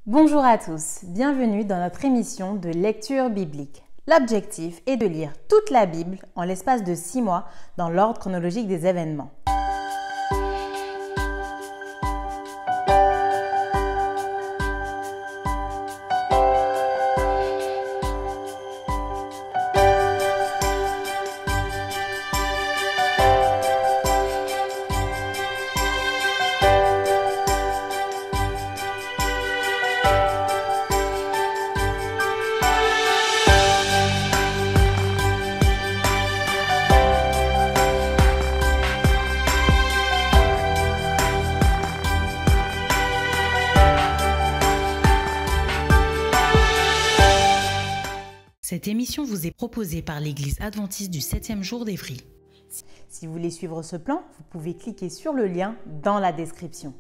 Bonjour à tous, bienvenue dans notre émission de lecture biblique. L'objectif est de lire toute la Bible en l'espace de 6 mois dans l'ordre chronologique des événements. Cette émission vous est proposée par l'Église adventiste du 7e jour d'Évry. Si vous voulez suivre ce plan, vous pouvez cliquer sur le lien dans la description.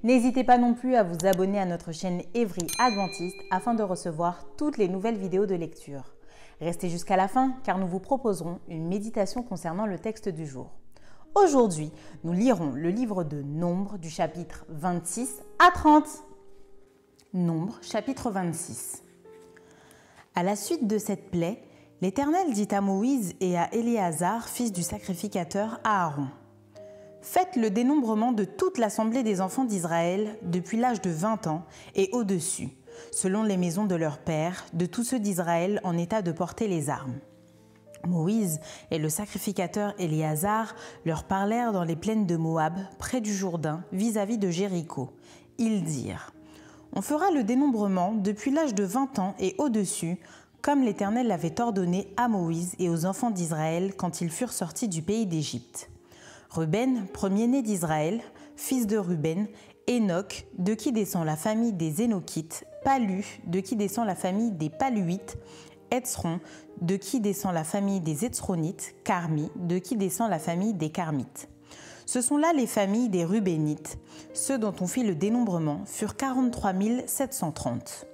N'hésitez pas non plus à vous abonner à notre chaîne Évry Adventiste afin de recevoir toutes les nouvelles vidéos de lecture. Restez jusqu'à la fin car nous vous proposerons une méditation concernant le texte du jour. Aujourd'hui, nous lirons le livre de Nombre du chapitre 26 à 30. Nombre, chapitre 26. À la suite de cette plaie, l'Éternel dit à Moïse et à Éléazar, fils du sacrificateur Aaron : « Faites le dénombrement de toute l'assemblée des enfants d'Israël depuis l'âge de 20 ans et au-dessus, selon les maisons de leurs pères, de tous ceux d'Israël en état de porter les armes. » Moïse et le sacrificateur Éléazar leur parlèrent dans les plaines de Moab, près du Jourdain, vis-à-vis de Jéricho. Ils dirent : « On fera le dénombrement depuis l'âge de 20 ans et au-dessus, comme l'Éternel l'avait ordonné à Moïse et aux enfants d'Israël quand ils furent sortis du pays d'Égypte. Ruben, premier-né d'Israël, fils de Ruben, Enoch, de qui descend la famille des Énochites, Palu, de qui descend la famille des Paluites, Hetzron, de qui descend la famille des Hetzronites, Carmi, de qui descend la famille des Carmites. Ce sont là les familles des Rubénites. Ceux dont on fit le dénombrement furent 43 730.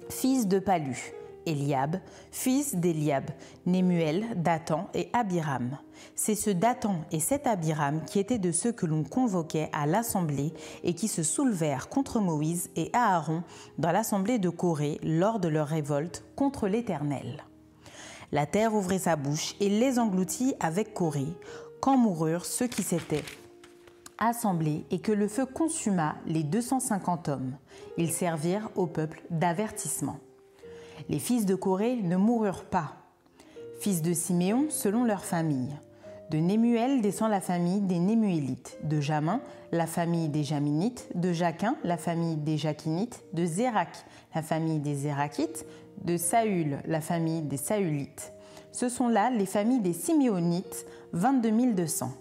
Fils de Palu, Eliab, fils d'Eliab, Némuel, Dathan et Abiram. C'est ce Dathan et cet Abiram qui étaient de ceux que l'on convoquait à l'assemblée et qui se soulevèrent contre Moïse et Aaron dans l'assemblée de Corée lors de leur révolte contre l'Éternel. La terre ouvrit sa bouche et les engloutit avec Corée, quand moururent ceux qui s'étaient assemblés et que le feu consuma les 250 hommes. Ils servirent au peuple d'avertissement. Les fils de Corée ne moururent pas. Fils de Siméon selon leur famille. De Némuel descend la famille des Némuélites. De Jamin, la famille des Jaminites. De Jaquin, la famille des Jaquinites. De Zérak, la famille des Zérakites. De Saül, la famille des Saülites. Ce sont là les familles des Siméonites, 22 200.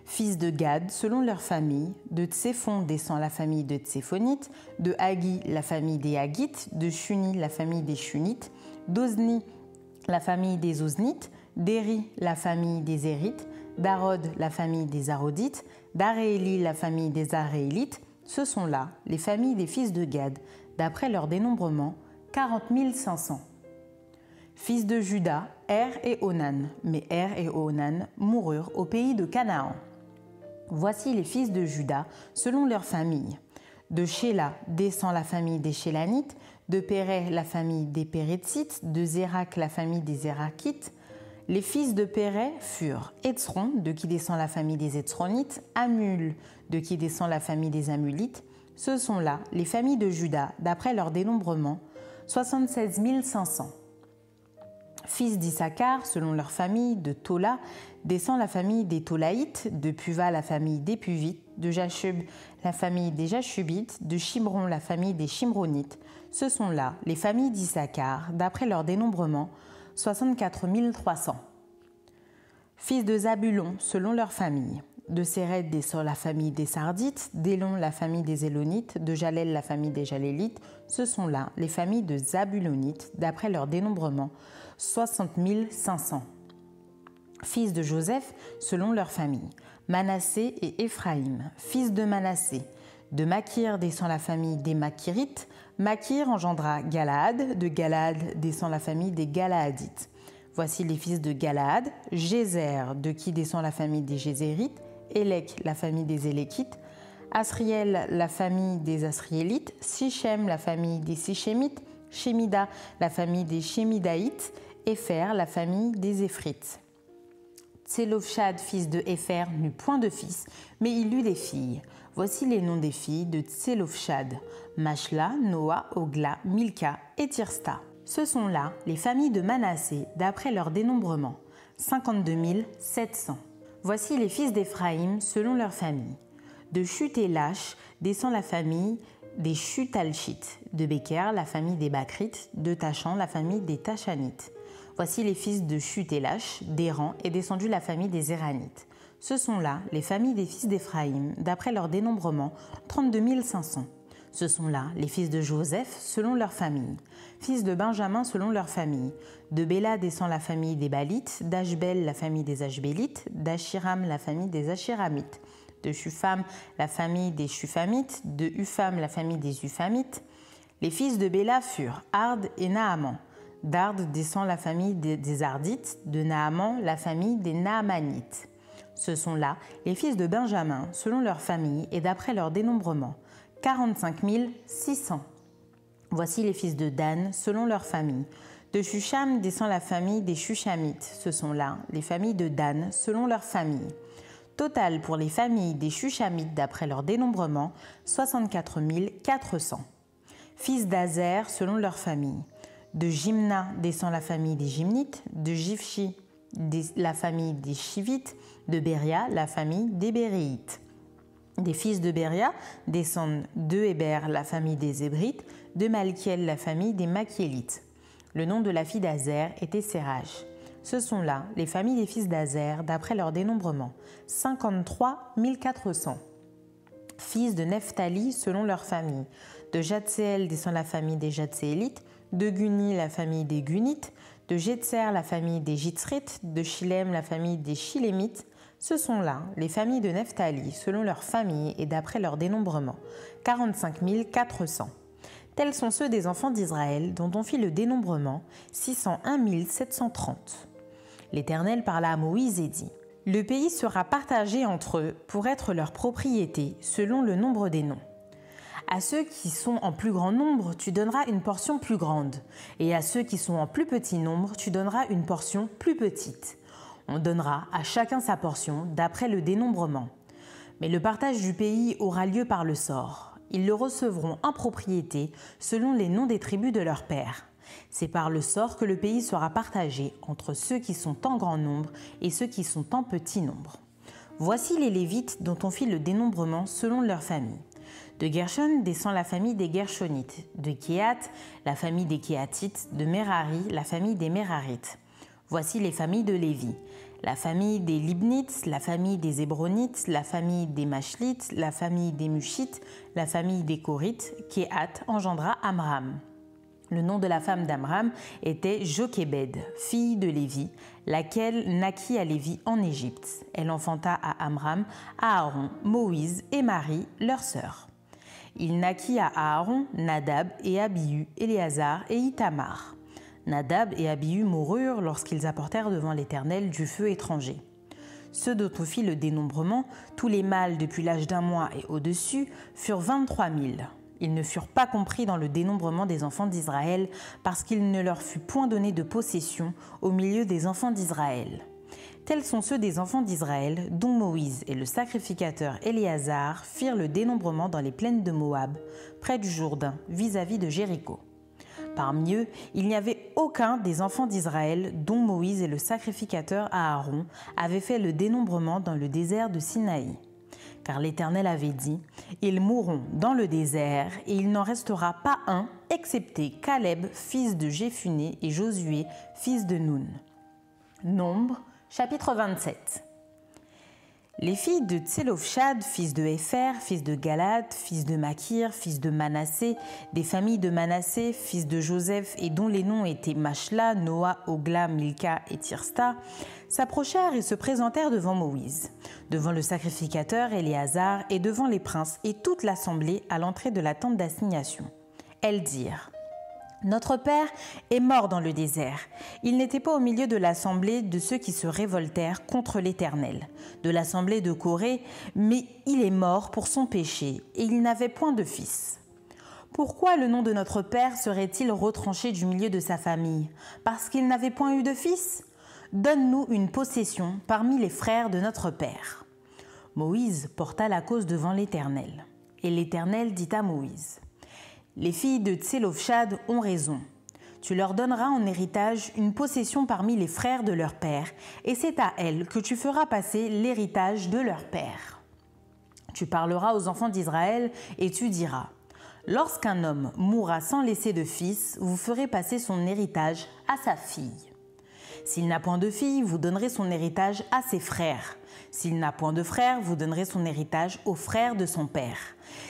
Fils de Gad, selon leur famille, de Tséphon descend la famille de Tséphonites, de Hagi, la famille des Hagites, de Shuni, la famille des Shunites, d'Ozni, la famille des Oznites, d'Éri, la famille des Érites, d'Arod, la famille des Arodites, d'Arééli, la famille des Aréélites. Ce sont là les familles des fils de Gad, d'après leur dénombrement, 40 500. Fils de Juda, Er et Onan. Mais Er et Onan moururent au pays de Canaan. Voici les fils de Juda, selon leur famille. De Shéla descend la famille des Shélanites, de Péré la famille des Pérétzites, de Zérak la famille des Zérakites. Les fils de Péré furent Hetzron, de qui descend la famille des Hetzronites, Amul, de qui descend la famille des Amulites. Ce sont là les familles de Juda, d'après leur dénombrement, 76 500. Fils d'Issachar, selon leur famille, de Tola, descend la famille des Tolaïtes, de Puva la famille des Puvites, de Jashub la famille des Jashubites, de Shimron la famille des Shimronites. Ce sont là les familles d'Issachar, d'après leur dénombrement, 64 300. Fils de Zabulon, selon leur famille. De Séred descend la famille des Sardites, d'Élon la famille des Élonites, de Jalel la famille des Jalélites. Ce sont là les familles de Zabulonites, d'après leur dénombrement, 60 500. Fils de Joseph, selon leur famille. Manassé et Éphraïm, fils de Manassé. De Makir descend la famille des Makirites. Makir engendra Galaad. De Galaad descend la famille des Galaadites. Voici les fils de Galaad. Jézer, de qui descend la famille des Jézérites. Élec, la famille des Élékites. Asriel, la famille des Asriélites, Sichem, la famille des Sichémites, Shémida, la famille des Shémidaïtes, Épher, la famille des Éphrites. Tselofshad, fils de Épher, n'eut point de fils, mais il eut des filles. Voici les noms des filles de Tselofshad: Machla, Noa, Ogla, Milka et Tirsta. Ce sont là les familles de Manassé d'après leur dénombrement, 52 700. Voici les fils d'Éphraïm selon leur famille. De Chut-Élash descend la famille des Chutalchites, de Béker la famille des Bakrites, de Tachan la famille des Tachanites. Voici les fils de Chut-Élash, d'Héran est descendue la famille des Éranites. Ce sont là les familles des fils d'Éphraïm d'après leur dénombrement, 32 500. Ce sont là les fils de Joseph selon leur famille, fils de Benjamin selon leur famille. De Béla descend la famille des Balites, d'Ashbel la famille des Ashbélites, d'Achiram la famille des Achiramites, de Shufam la famille des Shufamites, de Ufam la famille des Ufamites. Les fils de Béla furent Ard et Naaman. D'Ard descend la famille des Ardites, de Naaman la famille des Naamanites. Ce sont là les fils de Benjamin selon leur famille et d'après leur dénombrement, 45 600. Voici les fils de Dan selon leur famille. De Shusham descend la famille des Shushamites. Ce sont là les familles de Dan selon leur famille. Total pour les familles des Shushamites d'après leur dénombrement, 64 400. Fils d'Azer selon leur famille. De Jimna descend la famille des Jimnites, de Jifshi la famille des Chivites, de Béria la famille des Béréites. Des fils de Béria descendent de Héber la famille des Hébrites, de Malkiel la famille des Makiélites. Le nom de la fille d'Azer était Sérach. Ce sont là les familles des fils d'Azer d'après leur dénombrement, 53 400. Fils de Nephtali selon leur famille. De Jatséel descend la famille des Jatséélites, de Guni la famille des Gunites, de Jetser la famille des Jitzrites, de Shilem la famille des Shilémites. Ce sont là les familles de Nephtali selon leur famille et d'après leur dénombrement, 45 400. Tels sont ceux des enfants d'Israël dont on fit le dénombrement, 601 730. L'Éternel parla à Moïse et dit : Le pays sera partagé entre eux pour être leur propriété selon le nombre des noms. À ceux qui sont en plus grand nombre, tu donneras une portion plus grande, et à ceux qui sont en plus petit nombre, tu donneras une portion plus petite. On donnera à chacun sa portion d'après le dénombrement. Mais le partage du pays aura lieu par le sort. Ils le recevront en propriété selon les noms des tribus de leurs pères. C'est par le sort que le pays sera partagé entre ceux qui sont en grand nombre et ceux qui sont en petit nombre. Voici les Lévites dont on fit le dénombrement selon leur famille. De Gershon descend la famille des Gershonites, de Kéhat, la famille des Kéhatites, de Merari, la famille des Merarites. Voici les familles de Lévi. La famille des Libnites, la famille des Hébronites, la famille des Machlites, la famille des Mushites, la famille des Korites. Kéhat engendra Amram. Le nom de la femme d'Amram était Jochébed, fille de Lévi, laquelle naquit à Lévi en Égypte. Elle enfanta à Amram, Aaron, Moïse et Marie, leur sœur. Il naquit à Aaron, Nadab et Abihu, Éléazar et Ithamar. Nadab et Abihu moururent lorsqu'ils apportèrent devant l'Éternel du feu étranger. Ceux dont on fit le dénombrement, tous les mâles depuis l'âge d'1 mois et au-dessus, furent 23 000. Ils ne furent pas compris dans le dénombrement des enfants d'Israël parce qu'il ne leur fut point donné de possession au milieu des enfants d'Israël. Tels sont ceux des enfants d'Israël dont Moïse et le sacrificateur Éléazar firent le dénombrement dans les plaines de Moab, près du Jourdain, vis-à-vis de Jéricho. Parmi eux, il n'y avait aucun des enfants d'Israël dont Moïse et le sacrificateur Aaron avaient fait le dénombrement dans le désert de Sinaï. Car l'Éternel avait dit : ils mourront dans le désert et il n'en restera pas un, excepté Caleb, fils de Jéphuné, et Josué, fils de Nun. Nombre, chapitre 27. Les filles de Tselofshad, fils de Épher, fils de Galad, fils de Makir, fils de Manassé, des familles de Manassé, fils de Joseph, et dont les noms étaient Machla, Noa, Ogla, Milka et Tirsta, s'approchèrent et se présentèrent devant Moïse, devant le sacrificateur Éléazar et devant les princes et toute l'assemblée à l'entrée de la tente d'assignation. Elles dirent : Notre père est mort dans le désert. Il n'était pas au milieu de l'assemblée de ceux qui se révoltèrent contre l'Éternel, de l'assemblée de Corée, mais il est mort pour son péché, et il n'avait point de fils. Pourquoi le nom de notre père serait-il retranché du milieu de sa famille? Parce qu'il n'avait point eu de fils? Donne-nous une possession parmi les frères de notre père. Moïse porta la cause devant l'Éternel. Et l'Éternel dit à Moïse: Les filles de Tselophshad ont raison. Tu leur donneras en héritage une possession parmi les frères de leur père, et c'est à elles que tu feras passer l'héritage de leur père. Tu parleras aux enfants d'Israël et tu diras: Lorsqu'un homme mourra sans laisser de fils, vous ferez passer son héritage à sa fille. S'il n'a point de fille, vous donnerez son héritage à ses frères. S'il n'a point de frère, vous donnerez son héritage aux frères de son père.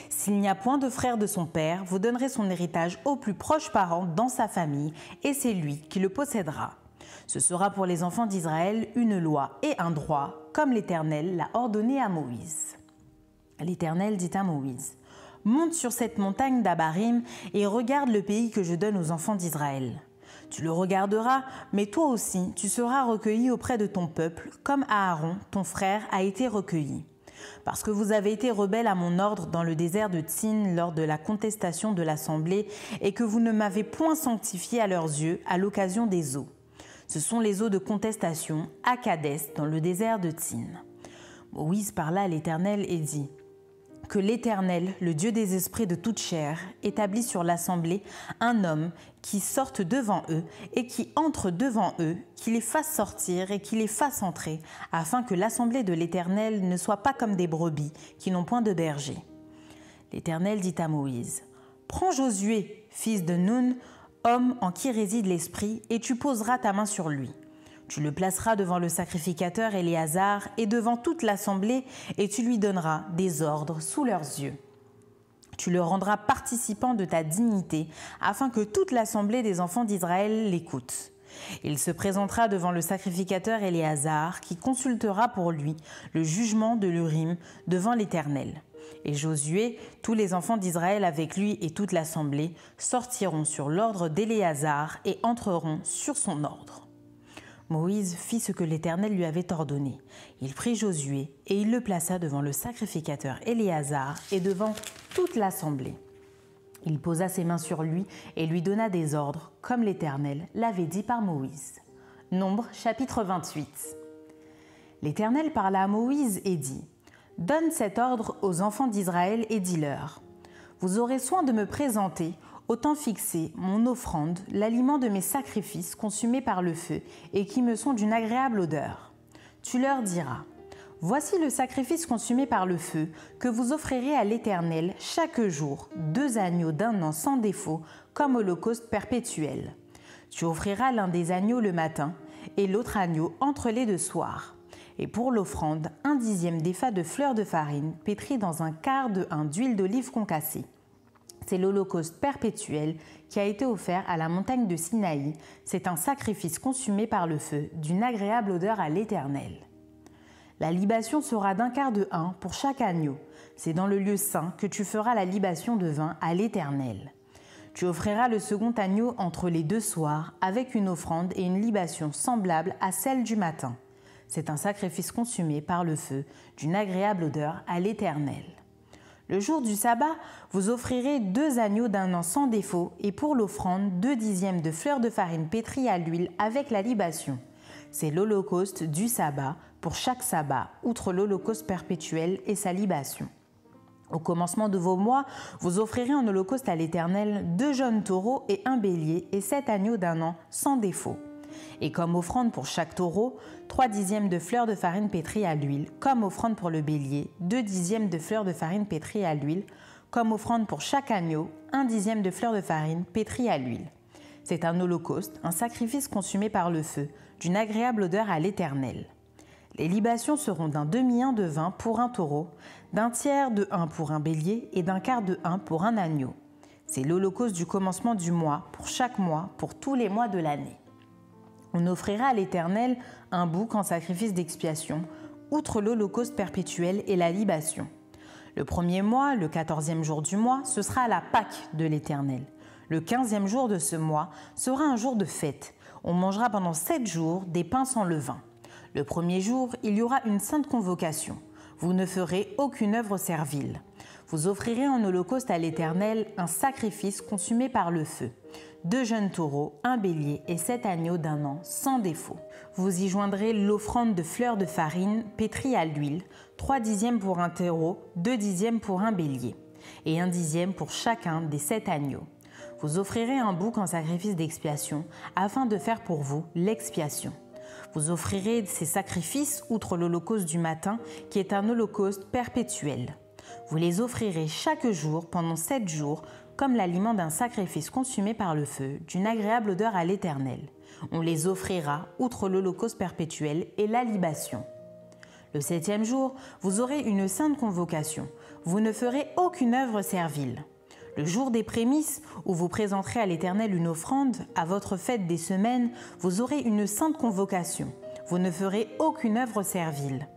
S'il n'y a point de frère de son père, vous donnerez son héritage aux plus proches parents dans sa famille, et c'est lui qui le possédera. Ce sera pour les enfants d'Israël une loi et un droit, comme l'Éternel l'a ordonné à Moïse. L'Éternel dit à Moïse: Monte sur cette montagne d'Abarim et regarde le pays que je donne aux enfants d'Israël. Tu le regarderas, mais toi aussi, tu seras recueilli auprès de ton peuple, comme Aaron, ton frère, a été recueilli. Parce que vous avez été rebelles à mon ordre dans le désert de Tsin lors de la contestation de l'assemblée, et que vous ne m'avez point sanctifié à leurs yeux à l'occasion des eaux. Ce sont les eaux de contestation à Kadès dans le désert de Tsin. Moïse parla à l'Éternel et dit: Que l'Éternel, le Dieu des esprits de toute chair, établit sur l'assemblée un homme qui sorte devant eux et qui entre devant eux, qui les fasse sortir et qui les fasse entrer, afin que l'assemblée de l'Éternel ne soit pas comme des brebis qui n'ont point de berger. L'Éternel dit à Moïse: Prends Josué, fils de Nun, homme en qui réside l'esprit, et tu poseras ta main sur lui. Tu le placeras devant le sacrificateur Éléazar et devant toute l'assemblée, et tu lui donneras des ordres sous leurs yeux. Tu le rendras participant de ta dignité, afin que toute l'assemblée des enfants d'Israël l'écoute. Il se présentera devant le sacrificateur Éléazar, qui consultera pour lui le jugement de l'Urim devant l'Éternel. Et Josué, tous les enfants d'Israël avec lui et toute l'assemblée, sortiront sur l'ordre d'Éléazar et entreront sur son ordre. Moïse fit ce que l'Éternel lui avait ordonné. Il prit Josué et il le plaça devant le sacrificateur Éléazar et devant toute l'assemblée. Il posa ses mains sur lui et lui donna des ordres, comme l'Éternel l'avait dit par Moïse. Nombre chapitre 28. L'Éternel parla à Moïse et dit: Donne cet ordre aux enfants d'Israël et dis-leur: Vous aurez soin de me présenter au temps fixé mon offrande, l'aliment de mes sacrifices consumés par le feu et qui me sont d'une agréable odeur. Tu leur diras: Voici le sacrifice consumé par le feu que vous offrirez à l'Éternel chaque jour, 2 agneaux d'1 an sans défaut, comme holocauste perpétuel. Tu offriras l'un des agneaux le matin et l'autre agneau entre les 2 soirs. Et pour l'offrande, 1/10 d'épha de fleur de farine pétrie dans 1/4 de hin d'huile d'olive concassée. C'est l'holocauste perpétuel qui a été offert à la montagne de Sinaï. C'est un sacrifice consumé par le feu, d'une agréable odeur à l'Éternel. La libation sera d'1/4 de hin pour chaque agneau. C'est dans le lieu saint que tu feras la libation de vin à l'Éternel. Tu offriras le second agneau entre les 2 soirs, avec une offrande et une libation semblable à celle du matin. C'est un sacrifice consumé par le feu, d'une agréable odeur à l'Éternel. Le jour du sabbat, vous offrirez 2 agneaux d'1 an sans défaut, et pour l'offrande, 2/10 de fleur de farine pétrie à l'huile avec la libation. C'est l'holocauste du sabbat pour chaque sabbat, outre l'holocauste perpétuel et sa libation. Au commencement de vos mois, vous offrirez en holocauste à l'Éternel 2 jeunes taureaux et 1 bélier et 7 agneaux d'1 an sans défaut. Et comme offrande pour chaque taureau, 3/10 de fleur de farine pétrie à l'huile, comme offrande pour le bélier, 2/10 de fleur de farine pétrie à l'huile, comme offrande pour chaque agneau, 1/10 de fleur de farine pétrie à l'huile. C'est un holocauste, un sacrifice consumé par le feu, d'une agréable odeur à l'Éternel. Les libations seront d'un demi-hin de vin pour un taureau, d'1/3 de hin pour un bélier et d'1/4 de hin pour un agneau. C'est l'holocauste du commencement du mois, pour chaque mois, pour tous les mois de l'année. On offrira à l'Éternel un bouc en sacrifice d'expiation, outre l'holocauste perpétuel et la libation. Le premier mois, le 14e jour du mois, ce sera la Pâque de l'Éternel. Le 15e jour de ce mois sera un jour de fête. On mangera pendant 7 jours des pains sans levain. Le premier jour, il y aura une sainte convocation. Vous ne ferez aucune œuvre servile. Vous offrirez en holocauste à l'Éternel un sacrifice consumé par le feu. 2 jeunes taureaux, un bélier et 7 agneaux d'un an sans défaut. Vous y joindrez l'offrande de fleurs de farine pétrie à l'huile, 3 dixièmes pour un taureau, 2 dixièmes pour un bélier, et 1 dixième pour chacun des 7 agneaux. Vous offrirez un bouc en sacrifice d'expiation afin de faire pour vous l'expiation. Vous offrirez ces sacrifices outre l'holocauste du matin qui est un holocauste perpétuel. Vous les offrirez chaque jour pendant 7 jours comme l'aliment d'un sacrifice consumé par le feu, d'une agréable odeur à l'Éternel. On les offrira outre l'holocauste perpétuel et la libation. Le 7e jour, vous aurez une sainte convocation. Vous ne ferez aucune œuvre servile. Le jour des prémices, où vous présenterez à l'Éternel une offrande, à votre fête des semaines, vous aurez une sainte convocation. Vous ne ferez aucune œuvre servile.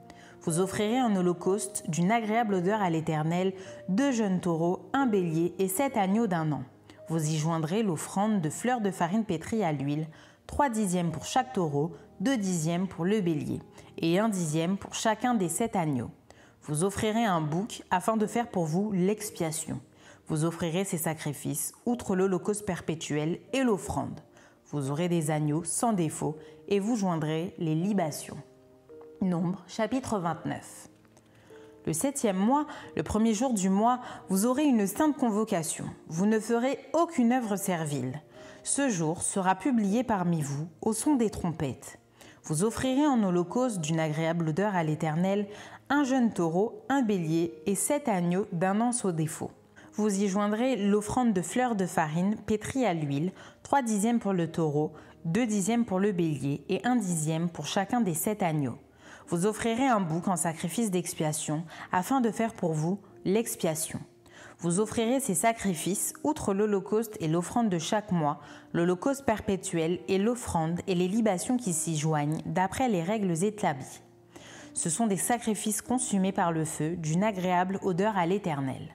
Vous offrirez un holocauste d'une agréable odeur à l'Éternel, 2 jeunes taureaux, un bélier et 7 agneaux d'un an. Vous y joindrez l'offrande de fleurs de farine pétrie à l'huile, 3 dixièmes pour chaque taureau, 2 dixièmes pour le bélier, et 1 dixième pour chacun des 7 agneaux. Vous offrirez un bouc afin de faire pour vous l'expiation. Vous offrirez ces sacrifices, outre l'holocauste perpétuel et l'offrande. Vous aurez des agneaux sans défaut et vous joindrez les libations. Nombre, chapitre 29. Le 7e mois, le premier jour du mois, vous aurez une sainte convocation. Vous ne ferez aucune œuvre servile. Ce jour sera publié parmi vous au son des trompettes. Vous offrirez en holocauste d'une agréable odeur à l'Éternel un jeune taureau, un bélier et 7 agneaux d'un an sans défaut. Vous y joindrez l'offrande de fleurs de farine pétrie à l'huile, 3 dixièmes pour le taureau, 2 dixièmes pour le bélier et 1 dixième pour chacun des 7 agneaux. Vous offrirez un bouc en sacrifice d'expiation afin de faire pour vous l'expiation. Vous offrirez ces sacrifices, outre l'holocauste et l'offrande de chaque mois, l'holocauste perpétuel et l'offrande et les libations qui s'y joignent d'après les règles établies. Ce sont des sacrifices consumés par le feu d'une agréable odeur à l'Éternel.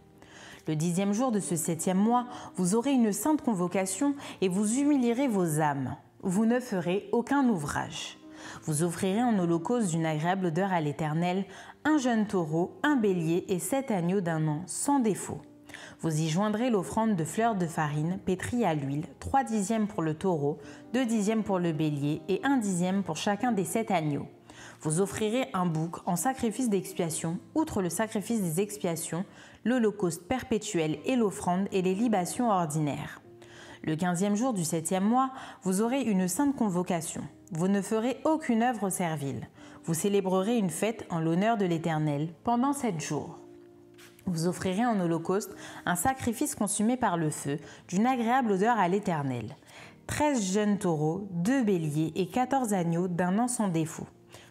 Le 10e jour de ce 7e mois, vous aurez une sainte convocation et vous humilierez vos âmes. Vous ne ferez aucun ouvrage. Vous offrirez en holocauste d'une agréable odeur à l'Éternel un jeune taureau, un bélier et 7 agneaux d'un an sans défaut. Vous y joindrez l'offrande de fleurs de farine pétrie à l'huile, 3 dixièmes pour le taureau, 2 dixièmes pour le bélier et 1 dixième pour chacun des 7 agneaux. Vous offrirez un bouc en sacrifice d'expiation, outre le sacrifice des expiations, l'holocauste perpétuel et l'offrande et les libations ordinaires. Le 15e jour du 7e mois, vous aurez une sainte convocation. Vous ne ferez aucune œuvre servile. Vous célébrerez une fête en l'honneur de l'Éternel pendant 7 jours. Vous offrirez en holocauste un sacrifice consumé par le feu, d'une agréable odeur à l'Éternel. 13 jeunes taureaux, 2 béliers et 14 agneaux d'un an sans défaut.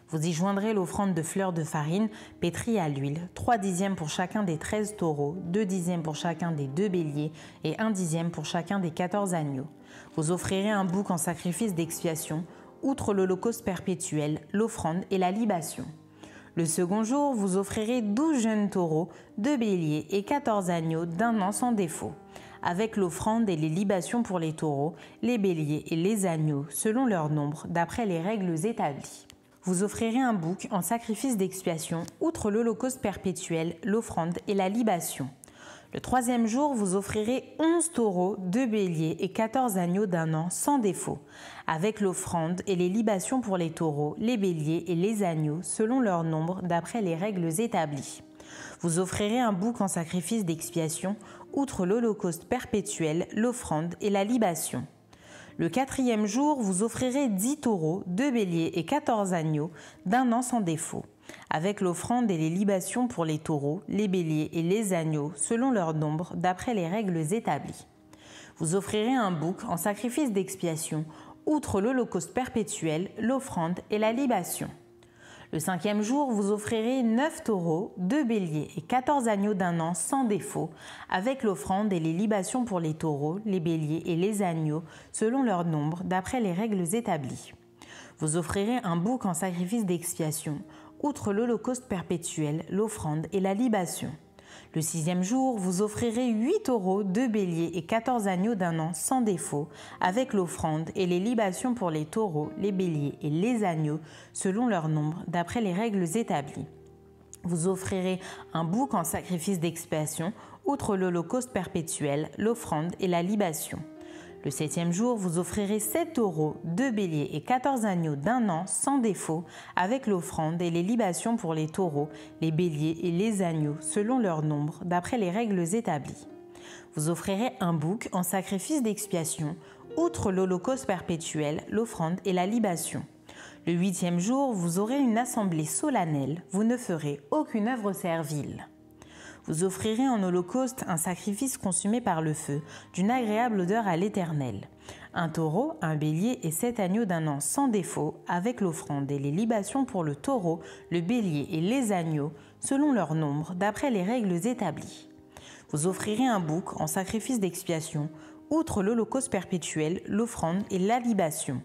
Vous y joindrez l'offrande de fleurs de farine pétrie à l'huile, 3 dixièmes pour chacun des 13 taureaux, 2 dixièmes pour chacun des 2 béliers et 1 dixième pour chacun des 14 agneaux. Vous offrirez un bouc en sacrifice d'expiation, outre l'holocauste perpétuel, l'offrande et la libation. Le second jour, vous offrirez 12 jeunes taureaux, 2 béliers et 14 agneaux d'un an sans défaut, avec l'offrande et les libations pour les taureaux, les béliers et les agneaux, selon leur nombre, d'après les règles établies. Vous offrirez un bouc en sacrifice d'expiation, outre l'holocauste perpétuel, l'offrande et la libation. Le 3e jour, vous offrirez 11 taureaux, 2 béliers et 14 agneaux d'un an sans défaut, avec l'offrande et les libations pour les taureaux, les béliers et les agneaux, selon leur nombre, d'après les règles établies. Vous offrirez un bouc en sacrifice d'expiation, outre l'holocauste perpétuel, l'offrande et la libation. Le 4e jour, vous offrirez 10 taureaux, 2 béliers et 14 agneaux d'un an sans défaut, avec l'offrande et les libations pour les taureaux, les béliers et les agneaux, selon leur nombre, d'après les règles établies. Vous offrirez un bouc en sacrifice d'expiation, outre l'holocauste perpétuel, l'offrande et la libation. Le 5e jour, vous offrirez 9 taureaux, 2 béliers et 14 agneaux d'un an sans défaut, avec l'offrande et les libations pour les taureaux, les béliers et les agneaux, selon leur nombre, d'après les règles établies. Vous offrirez un bouc en sacrifice d'expiation, outre l'holocauste perpétuel, l'offrande et la libation. Le 6e jour, vous offrirez 8 taureaux, 2 béliers et 14 agneaux d'un an sans défaut, avec l'offrande et les libations pour les taureaux, les béliers et les agneaux, selon leur nombre, d'après les règles établies. Vous offrirez un bouc en sacrifice d'expiation, outre l'holocauste perpétuel, l'offrande et la libation. Le 7e jour, vous offrirez 7 taureaux, 2 béliers et 14 agneaux d'un an sans défaut, avec l'offrande et les libations pour les taureaux, les béliers et les agneaux, selon leur nombre, d'après les règles établies. Vous offrirez un bouc en sacrifice d'expiation, outre l'holocauste perpétuel, l'offrande et la libation. Le 8e jour, vous aurez une assemblée solennelle, vous ne ferez aucune œuvre servile. Vous offrirez en holocauste un sacrifice consumé par le feu, d'une agréable odeur à l'Éternel. Un taureau, un bélier et 7 agneaux d'un an sans défaut, avec l'offrande et les libations pour le taureau, le bélier et les agneaux, selon leur nombre, d'après les règles établies. Vous offrirez un bouc en sacrifice d'expiation, outre l'holocauste perpétuel, l'offrande et la libation.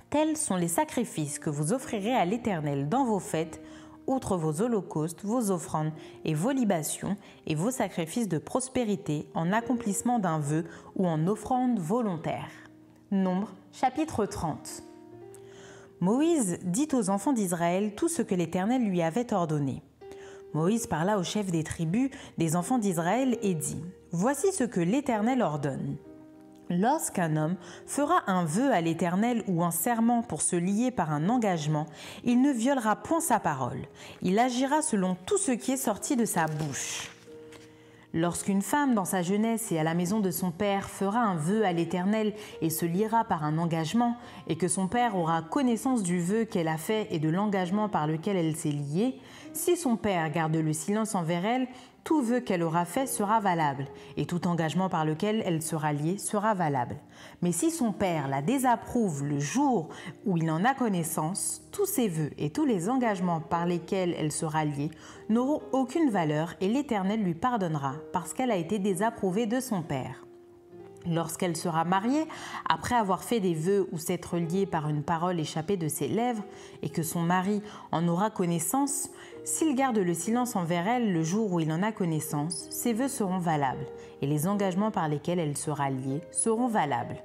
Tels sont les sacrifices que vous offrirez à l'Éternel dans vos fêtes, outre vos holocaustes, vos offrandes et vos libations et vos sacrifices de prospérité en accomplissement d'un vœu ou en offrande volontaire. Nombre, chapitre 30. Moïse dit aux enfants d'Israël tout ce que l'Éternel lui avait ordonné. Moïse parla aux chefs des tribus des enfants d'Israël et dit « Voici ce que l'Éternel ordonne. Lorsqu'un homme fera un vœu à l'Éternel ou un serment pour se lier par un engagement, il ne violera point sa parole. Il agira selon tout ce qui est sorti de sa bouche. Lorsqu'une femme dans sa jeunesse et à la maison de son père fera un vœu à l'Éternel et se liera par un engagement, et que son père aura connaissance du vœu qu'elle a fait et de l'engagement par lequel elle s'est liée, si son père garde le silence envers elle, tout vœu qu'elle aura fait sera valable, et tout engagement par lequel elle sera liée sera valable. Mais si son père la désapprouve le jour où il en a connaissance, tous ses vœux et tous les engagements par lesquels elle sera liée n'auront aucune valeur et l'Éternel lui pardonnera parce qu'elle a été désapprouvée de son père. Lorsqu'elle sera mariée, après avoir fait des vœux ou s'être liée par une parole échappée de ses lèvres, et que son mari en aura connaissance, s'il garde le silence envers elle le jour où il en a connaissance, ses vœux seront valables, et les engagements par lesquels elle sera liée seront valables.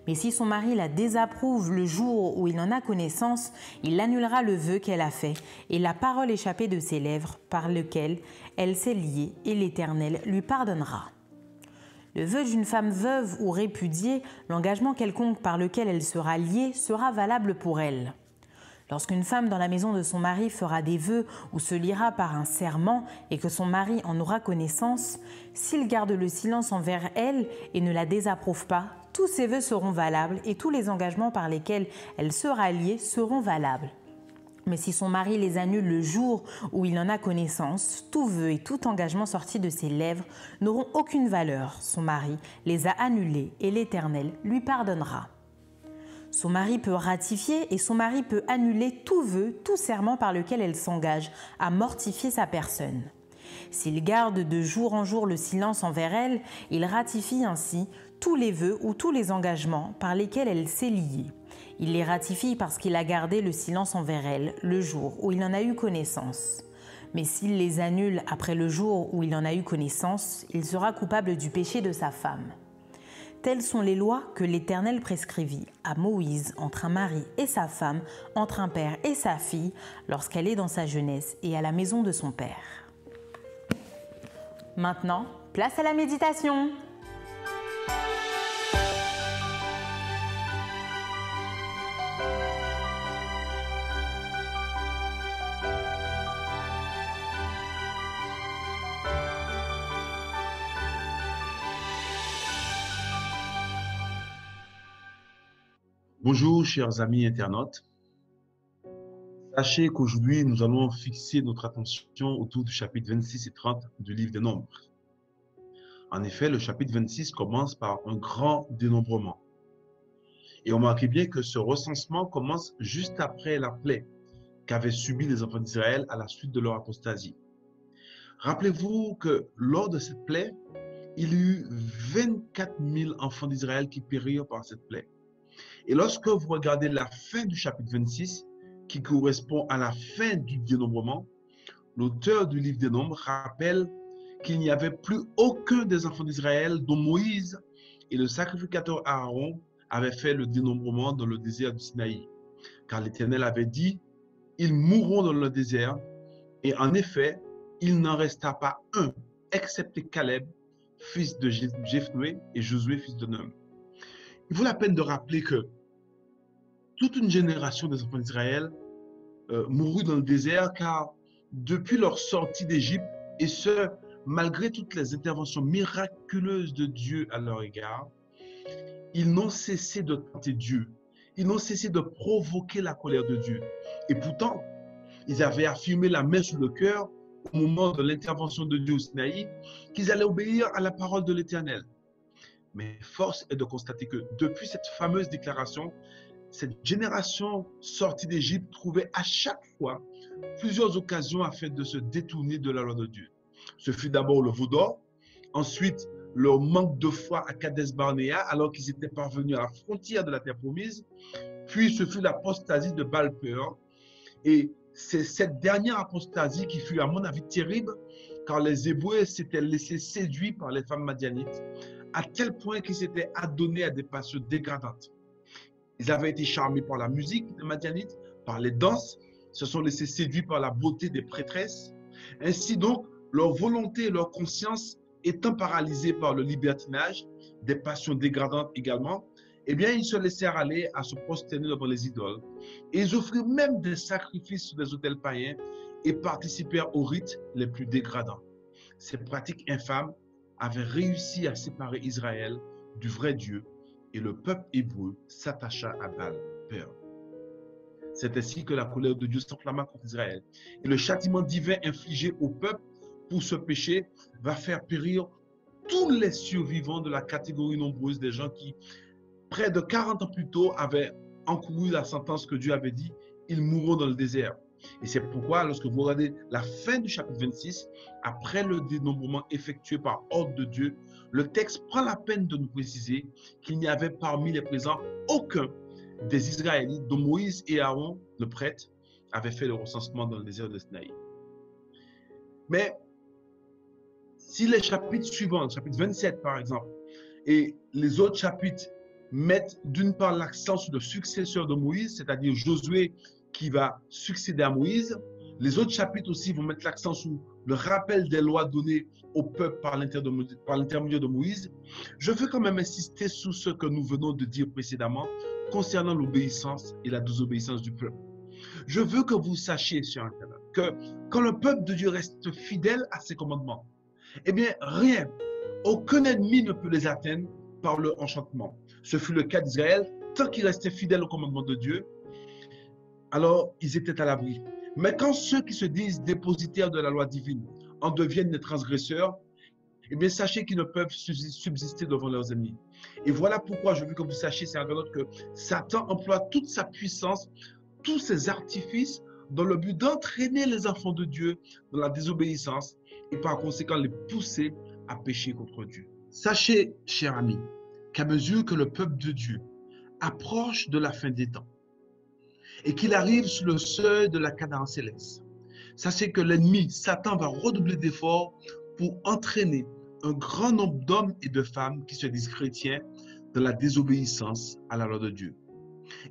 Mais si son mari la désapprouve le jour où il en a connaissance, il annulera le vœu qu'elle a fait, et la parole échappée de ses lèvres par lequel elle s'est liée, et l'Éternel lui pardonnera. Le vœu d'une femme veuve ou répudiée, l'engagement quelconque par lequel elle sera liée, sera valable pour elle. Lorsqu'une femme dans la maison de son mari fera des vœux ou se liera par un serment et que son mari en aura connaissance, s'il garde le silence envers elle et ne la désapprouve pas, tous ses vœux seront valables et tous les engagements par lesquels elle sera liée seront valables. Mais si son mari les annule le jour où il en a connaissance, tout vœu et tout engagement sorti de ses lèvres n'auront aucune valeur. Son mari les a annulés et l'Éternel lui pardonnera. Son mari peut ratifier et son mari peut annuler tout vœu, tout serment par lequel elle s'engage à mortifier sa personne. S'il garde de jour en jour le silence envers elle, il ratifie ainsi tous les vœux ou tous les engagements par lesquels elle s'est liée. Il les ratifie parce qu'il a gardé le silence envers elle le jour où il en a eu connaissance. Mais s'il les annule après le jour où il en a eu connaissance, il sera coupable du péché de sa femme. Telles sont les lois que l'Éternel prescrivit à Moïse entre un mari et sa femme, entre un père et sa fille, lorsqu'elle est dans sa jeunesse et à la maison de son père. Maintenant, place à la méditation. Bonjour chers amis internautes, sachez qu'aujourd'hui nous allons fixer notre attention autour du chapitre 26 et 30 du livre des Nombres. En effet, le chapitre 26 commence par un grand dénombrement. Et on remarque bien que ce recensement commence juste après la plaie qu'avaient subi les enfants d'Israël à la suite de leur apostasie. Rappelez-vous que lors de cette plaie, il y eut 24 000 enfants d'Israël qui périrent par cette plaie. Et lorsque vous regardez la fin du chapitre 26, qui correspond à la fin du dénombrement, l'auteur du livre des Nombres rappelle qu'il n'y avait plus aucun des enfants d'Israël dont Moïse et le sacrificateur Aaron avaient fait le dénombrement dans le désert du Sinaï. Car l'Éternel avait dit, ils mourront dans le désert. Et en effet, il n'en resta pas un, excepté Caleb, fils de Jephné, et Josué, fils de Nun. Il vaut la peine de rappeler que toute une génération des enfants d'Israël mourut dans le désert, car depuis leur sortie d'Égypte, et ce, malgré toutes les interventions miraculeuses de Dieu à leur égard, ils n'ont cessé de tenter Dieu. Ils n'ont cessé de provoquer la colère de Dieu. Et pourtant, ils avaient affirmé la main sur le cœur au moment de l'intervention de Dieu au Sinaï, qu'ils allaient obéir à la parole de l'Éternel. Mais force est de constater que depuis cette fameuse déclaration, cette génération sortie d'Égypte trouvait à chaque fois plusieurs occasions afin de se détourner de la loi de Dieu. Ce fut d'abord le veau d'or, ensuite leur manque de foi à Kadesh Barnéa alors qu'ils étaient parvenus à la frontière de la terre promise, puis ce fut l'apostasie de Baal-Péor. Et c'est cette dernière apostasie qui fut à mon avis terrible, car les Hébreux s'étaient laissés séduire par les femmes madianites, à tel point qu'ils s'étaient adonnés à des passions dégradantes. Ils avaient été charmés par la musique des Madianites, par les danses, se sont laissés séduire par la beauté des prêtresses. Ainsi donc, leur volonté et leur conscience étant paralysées par le libertinage, des passions dégradantes également, eh bien, ils se laissèrent aller à se prosterner devant les idoles. Et ils offrirent même des sacrifices sur des autels païens et participèrent aux rites les plus dégradants. Ces pratiques infâmes avaient réussi à séparer Israël du vrai Dieu, et le peuple hébreu s'attacha à Baal-Péor. C'est ainsi que la colère de Dieu s'enflamma contre Israël. Et le châtiment divin infligé au peuple pour ce péché va faire périr tous les survivants de la catégorie nombreuse des gens qui, près de 40 ans plus tôt, avaient encouru la sentence que Dieu avait dit, ils mourront dans le désert. Et c'est pourquoi, lorsque vous regardez la fin du chapitre 26, après le dénombrement effectué par ordre de Dieu, le texte prend la peine de nous préciser qu'il n'y avait parmi les présents aucun des Israélites dont Moïse et Aaron, le prêtre, avaient fait le recensement dans le désert de Sinaï. Mais si les chapitres suivants, le chapitre 27 par exemple, et les autres chapitres mettent d'une part l'accent sur le successeur de Moïse, c'est-à-dire Josué qui va succéder à Moïse, les autres chapitres aussi vont mettre l'accent sur le rappel des lois données au peuple par l'intermédiaire de Moïse. Je veux quand même insister sur ce que nous venons de dire précédemment concernant l'obéissance et la désobéissance du peuple. Je veux que vous sachiez, chers internautes, que quand le peuple de Dieu reste fidèle à ses commandements, eh bien rien, aucun ennemi ne peut les atteindre par leur enchantement. Ce fut le cas d'Israël, tant qu'ils restaient fidèles au commandement de Dieu, alors ils étaient à l'abri. Mais quand ceux qui se disent dépositaires de la loi divine en deviennent des transgresseurs, eh bien sachez qu'ils ne peuvent subsister devant leurs ennemis. Et voilà pourquoi je veux que vous sachiez, c'est que Satan emploie toute sa puissance, tous ses artifices dans le but d'entraîner les enfants de Dieu dans la désobéissance et par conséquent les pousser à pécher contre Dieu. Sachez, chers amis, qu'à mesure que le peuple de Dieu approche de la fin des temps et qu'il arrive sur le seuil de la Canaan céleste, sachez que l'ennemi, Satan, va redoubler d'efforts pour entraîner un grand nombre d'hommes et de femmes qui se disent chrétiens dans la désobéissance à la loi de Dieu.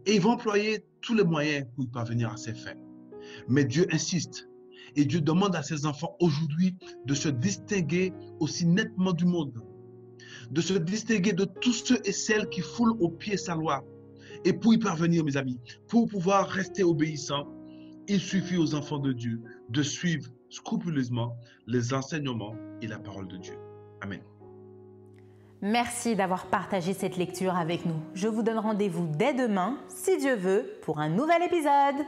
Et il va employer tous les moyens pour y parvenir à ses fins. Mais Dieu insiste et Dieu demande à ses enfants aujourd'hui de se distinguer aussi nettement du monde, de se distinguer de tous ceux et celles qui foulent aux pieds sa loi. Et pour y parvenir, mes amis, pour pouvoir rester obéissants, il suffit aux enfants de Dieu de suivre scrupuleusement les enseignements et la parole de Dieu. Amen. Merci d'avoir partagé cette lecture avec nous. Je vous donne rendez-vous dès demain, si Dieu veut, pour un nouvel épisode.